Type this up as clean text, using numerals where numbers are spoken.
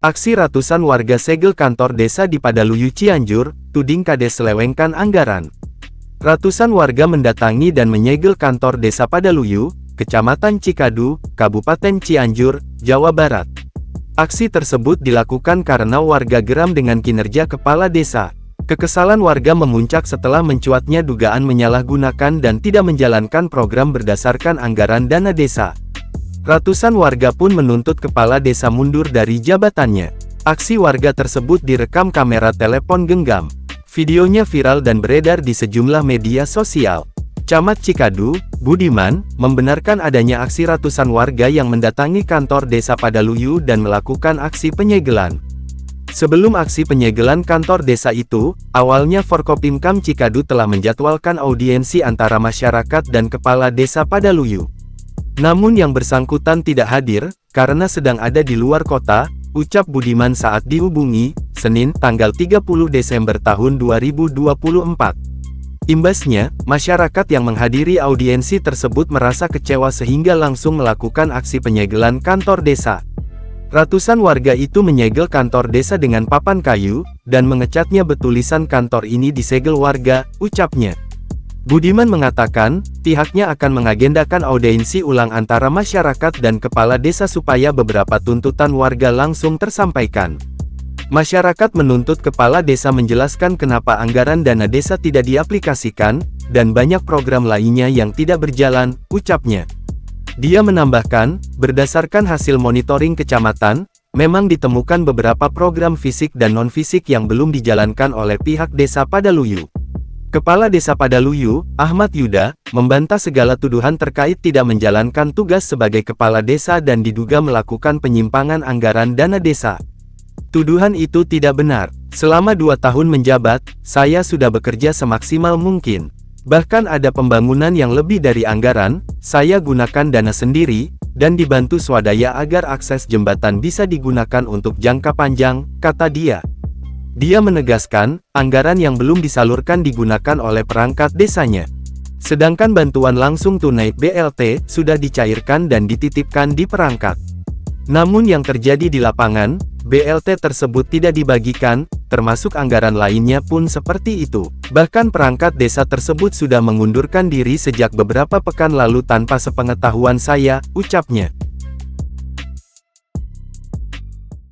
Aksi ratusan warga segel kantor desa di Padaluyu Cianjur, tuding Kades selewengkan anggaran. Ratusan warga mendatangi dan menyegel kantor desa Padaluyu, Kecamatan Cikadu, Kabupaten Cianjur, Jawa Barat. Aksi tersebut dilakukan karena warga geram dengan kinerja kepala desa. Kekesalan warga memuncak setelah mencuatnya dugaan menyalahgunakan dan tidak menjalankan program berdasarkan anggaran dana desa. Ratusan warga pun menuntut kepala desa mundur dari jabatannya. Aksi warga tersebut direkam kamera telepon genggam. Videonya viral dan beredar di sejumlah media sosial. Camat Cikadu, Budiman, membenarkan adanya aksi ratusan warga yang mendatangi kantor desa Padaluyu dan melakukan aksi penyegelan. Sebelum aksi penyegelan kantor desa itu, awalnya Forkopimkam Cikadu telah menjadwalkan audiensi antara masyarakat dan kepala desa Padaluyu. Namun yang bersangkutan tidak hadir, karena sedang ada di luar kota, ucap Budiman saat dihubungi, Senin, tanggal 30 Desember tahun 2024. Imbasnya, masyarakat yang menghadiri audiensi tersebut merasa kecewa sehingga langsung melakukan aksi penyegelan kantor desa. Ratusan warga itu menyegel kantor desa dengan papan kayu, dan mengecatnya bertulisan kantor ini disegel warga, ucapnya. Budiman mengatakan, pihaknya akan mengagendakan audiensi ulang antara masyarakat dan kepala desa supaya beberapa tuntutan warga langsung tersampaikan. Masyarakat menuntut kepala desa menjelaskan kenapa anggaran dana desa tidak diaplikasikan, dan banyak program lainnya yang tidak berjalan, ucapnya. Dia menambahkan, berdasarkan hasil monitoring kecamatan, memang ditemukan beberapa program fisik dan non-fisik yang belum dijalankan oleh pihak desa Padaluyu. Kepala Desa Padaluyu, Ahmad Yuda, membantah segala tuduhan terkait tidak menjalankan tugas sebagai kepala desa dan diduga melakukan penyimpangan anggaran dana desa. Tuduhan itu tidak benar. Selama 2 tahun menjabat, saya sudah bekerja semaksimal mungkin. Bahkan ada pembangunan yang lebih dari anggaran, saya gunakan dana sendiri, dan dibantu swadaya agar akses jembatan bisa digunakan untuk jangka panjang, kata dia. Dia menegaskan, anggaran yang belum disalurkan digunakan oleh perangkat desanya. Sedangkan bantuan langsung tunai BLT sudah dicairkan dan dititipkan di perangkat. Namun yang terjadi di lapangan, BLT tersebut tidak dibagikan, termasuk anggaran lainnya pun seperti itu. Bahkan perangkat desa tersebut sudah mengundurkan diri sejak beberapa pekan lalu tanpa sepengetahuan saya, ucapnya.